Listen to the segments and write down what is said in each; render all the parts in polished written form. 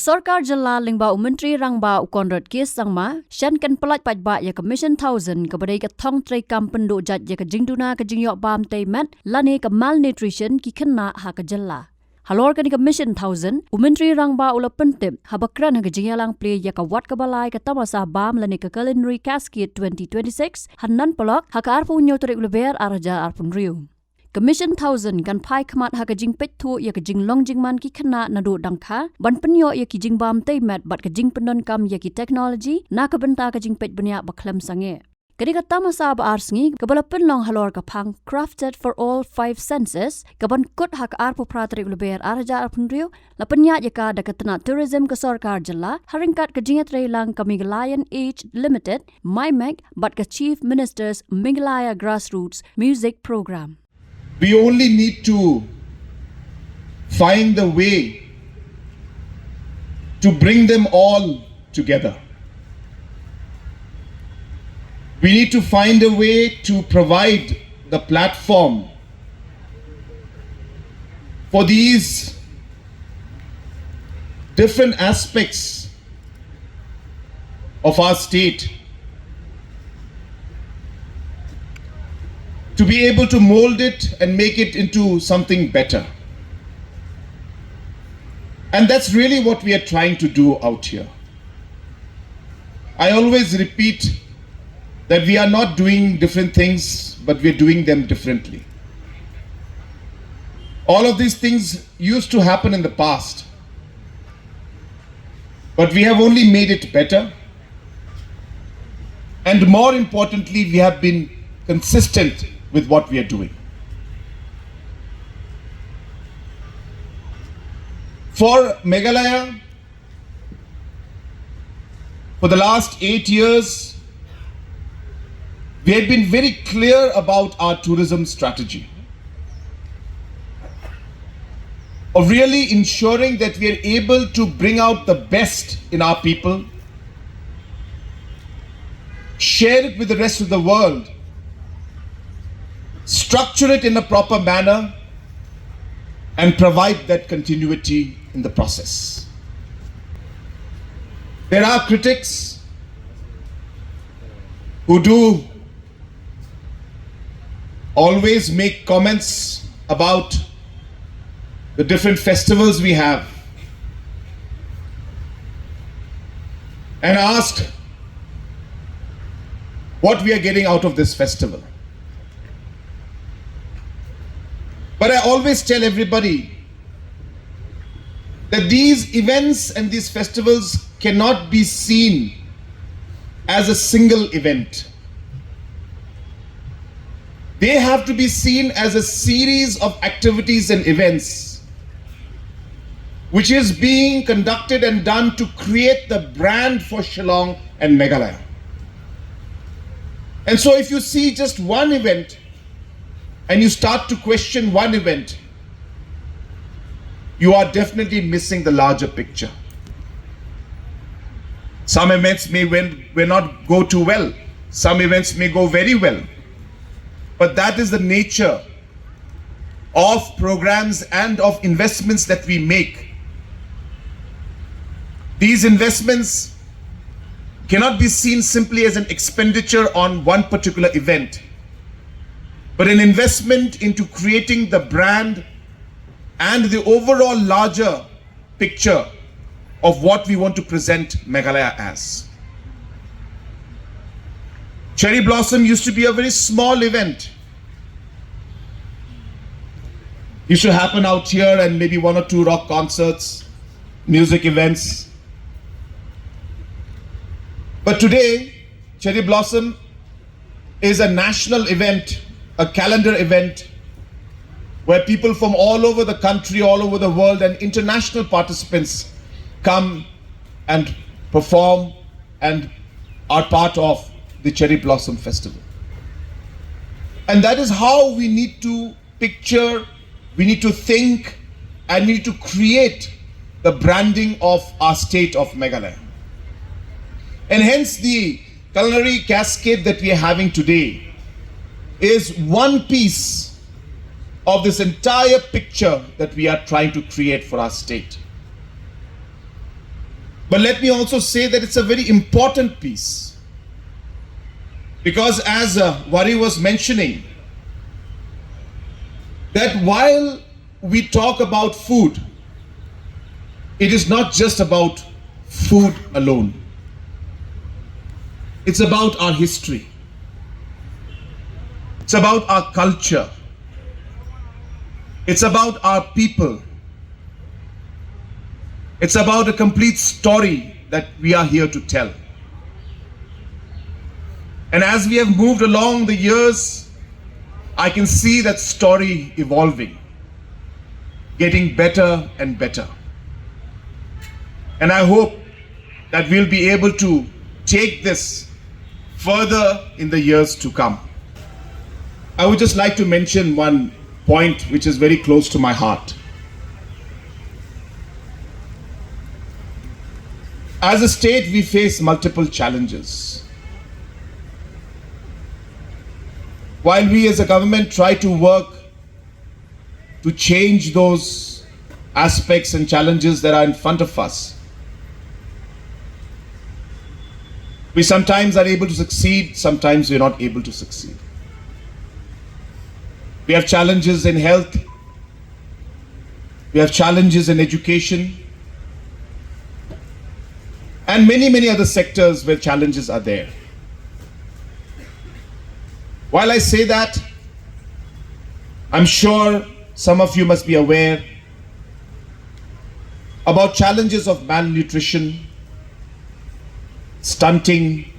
Kesorkar Jala Lingba Menteri Rangba Ukonrod Kes Sangma, Shan Kan Pelat Pajba ya Commission 1000 kepada ke thong tray kampen do jat ya ke jingduna ke jingyok bam Teimet, lane ke malnutrition ki Khynnah ha ke Jala. Halor ke Commission 1000, Menteri Rangba ula pentip habakran ha ke jingyalang play ya ke wat ke balai ke Tamasa bam lane ke Culinary cascade 2026, hanan pelak ha ke arpu nyotorik uleber araja arpun riu. Commission 1000 kan Plie khamat ha ka jing pet thu ya ka Jinglong Jingman ki Khynnah na do dangkha ban penyo ya ki Jingbam Teimet bat ka jing penon kam ya ki technology na ka benta ka jing pet benya bakhlam sange kadi ka Tamasa ba arsngi ka bala penlong halor ka phang crafted for all 5 senses ka ban kut ha ka arpu pratri ulber arja arpunrio la penya ya ka dakatna tourism ka sarkar jalla haringkat ka jingat reilang ka Meghalaya Age Limited MyMeg bat ka Chief Minister's Meghalaya Grassroots Music Program. We only need to find the way to bring them all together. We need to find a way to provide the platform for these different aspects of our state to be able to mold it and make it into something better. And that's really what we are trying to do out here. I always repeat that we are not doing different things, but we are doing them differently. All of these things used to happen in the past, but we have only made it better. And more importantly, we have been consistent with what we are doing. For Meghalaya, for the last 8 years, we have been very clear about our tourism strategy of really ensuring that we are able to bring out the best in our people, share it with the rest of the world, structure it in a proper manner, and provide that continuity in the process. There are critics who do always make comments about the different festivals we have and ask what we are getting out of this festival. But I always tell everybody that these events and these festivals cannot be seen as a single event. They have to be seen as a series of activities and events which is being conducted and done to create the brand for Shillong and Meghalaya. And so if you see just one event and you start to question one event, you are definitely missing the larger picture. Some events may not go too well. Some events may go very well. But that is the nature of programs and of investments that we make. These investments cannot be seen simply as an expenditure on one particular event, but an investment into creating the brand and the overall larger picture of what we want to present Meghalaya as. Cherry Blossom used to be a very small event. Used to happen out here and maybe 1 or 2 rock concerts, music events. But today, Cherry Blossom is a national event, a calendar event, where people from all over the country, all over the world, and international participants come and perform and are part of the Cherry Blossom Festival. And that is how we need to picture, we need to think, and we need to create the branding of our state of Meghalaya. And hence the culinary cascade that we are having today is one piece of this entire picture that we are trying to create for our state. But let me also say that it's a very important piece. Because as Wari was mentioning, that while we talk about food, it is not just about food alone. It's about our history. It's about our culture. It's about our people. It's about a complete story that we are here to tell. And as we have moved along the years, I can see that story evolving, getting better and better. And I hope that we'll be able to take this further in the years to come. I would just like to mention one point which is very close to my heart. As a state, we face multiple challenges. While we as a government try to work to change those aspects and challenges that are in front of us, we sometimes are able to succeed, sometimes we're not able to succeed. We have challenges in health, we have challenges in education, and many other sectors where challenges are there. While I say that, I'm sure some of you must be aware about challenges of malnutrition, stunting,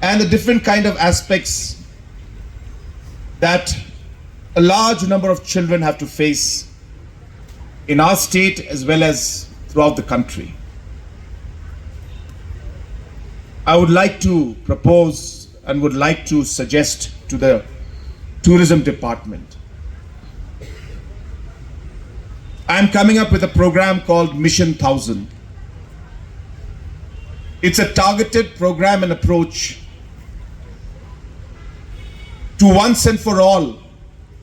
and the different kind of aspects that a large number of children have to face in our state as well as throughout the country. I would like to propose and would like to suggest to the tourism department. I'm coming up with a program called Mission 1000. It's a targeted program and approach to once and for all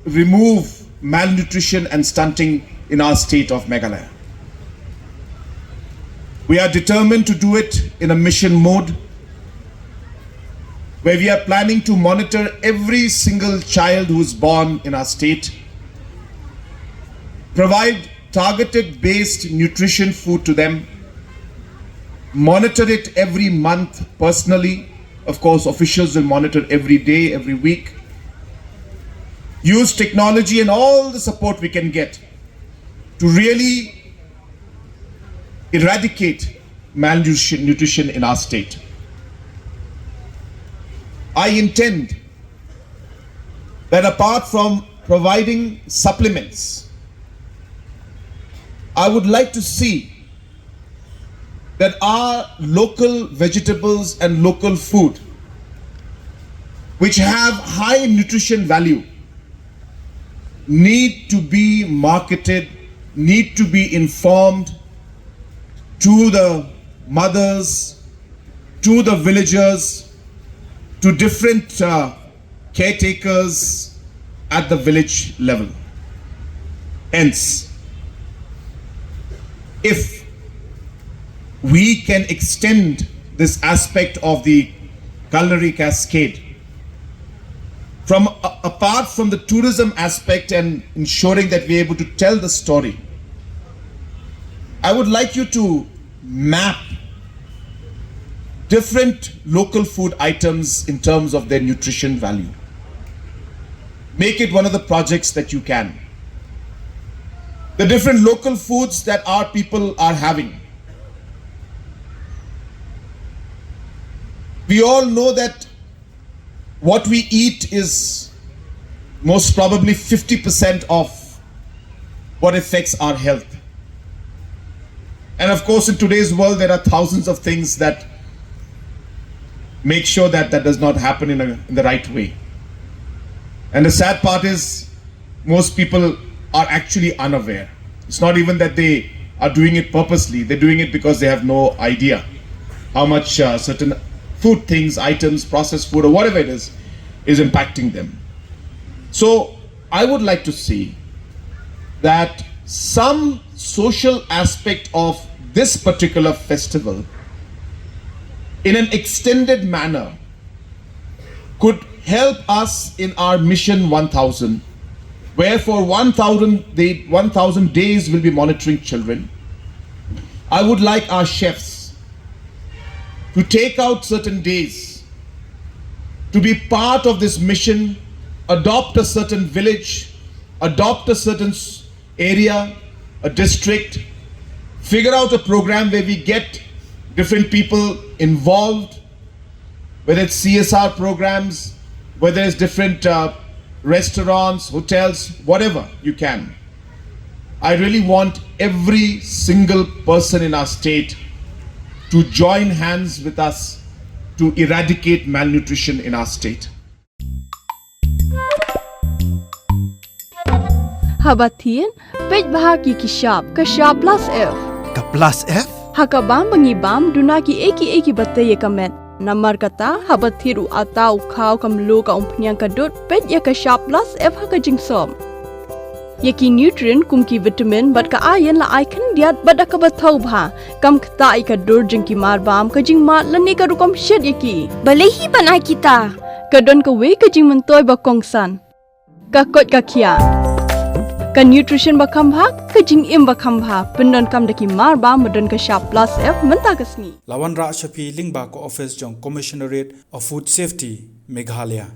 remove malnutrition and stunting in our state of Meghalaya. We are determined to do it in a mission mode, where we are planning to monitor every single child who is born in our state, provide targeted based nutrition food to them, monitor it every month personally. Of course, officials will monitor every day, every week. Use technology and all the support we can get to really eradicate malnutrition in our state. I intend that apart from providing supplements, I would like to see that our local vegetables and local food, which have high nutrition value, need to be marketed, need to be informed to the mothers, to the villagers, to different caretakers at the village level. Hence, if we can extend this aspect of the culinary cascade from apart from the tourism aspect and ensuring that we're able to tell the story, I would like you to map different local food items in terms of their nutrition value. Make it one of the projects that you can. The different local foods that our people are having. We all know that what we eat is most probably 50% of what affects our health. And of course, in today's world, there are thousands of things that make sure that that does not happen in the right way. And the sad part is most people are actually unaware. It's not even that they are doing it purposely. They're doing it because they have no idea how much certain food things, items, processed food or whatever it is impacting them. So I would like to see that some social aspect of this particular festival in an extended manner could help us in our mission 1000, where for 1000 days we'll be monitoring children. I would like our chefs to take out certain days to be part of this mission, adopt a certain village, adopt a certain area, a district, figure out a program where we get different people involved, whether it's CSR programs, whether it's different restaurants, hotels, whatever you can. I really want every single person in our state to join hands with us to eradicate malnutrition in our state. Habatin, pej bahagi kashab plus F. Ka plus F? Hakabam bangibam dunaki eki bataye kamet. Namar kata habathiru atau khau kamlu ka umpnyang kadut pej ya kashab plus F hakajingsom. Yaki nutrient kumki vitamin bat ka iron la icon diat bat ka bathau bha kam khta I ka dur jingki mar bam ka jing mat lani ka rukom shed yaki balehi banai kita ka don ka we ka jing mentoy ba kongsan ka kot ka khia ka nutrition ba kham bha ka jing im ba kham bha pendon kam daki mar bam madon ka sharp plus F menta kasni Lawan Ra Shafi Lingba ko office jong Commissionerate of Food Safety Meghalaya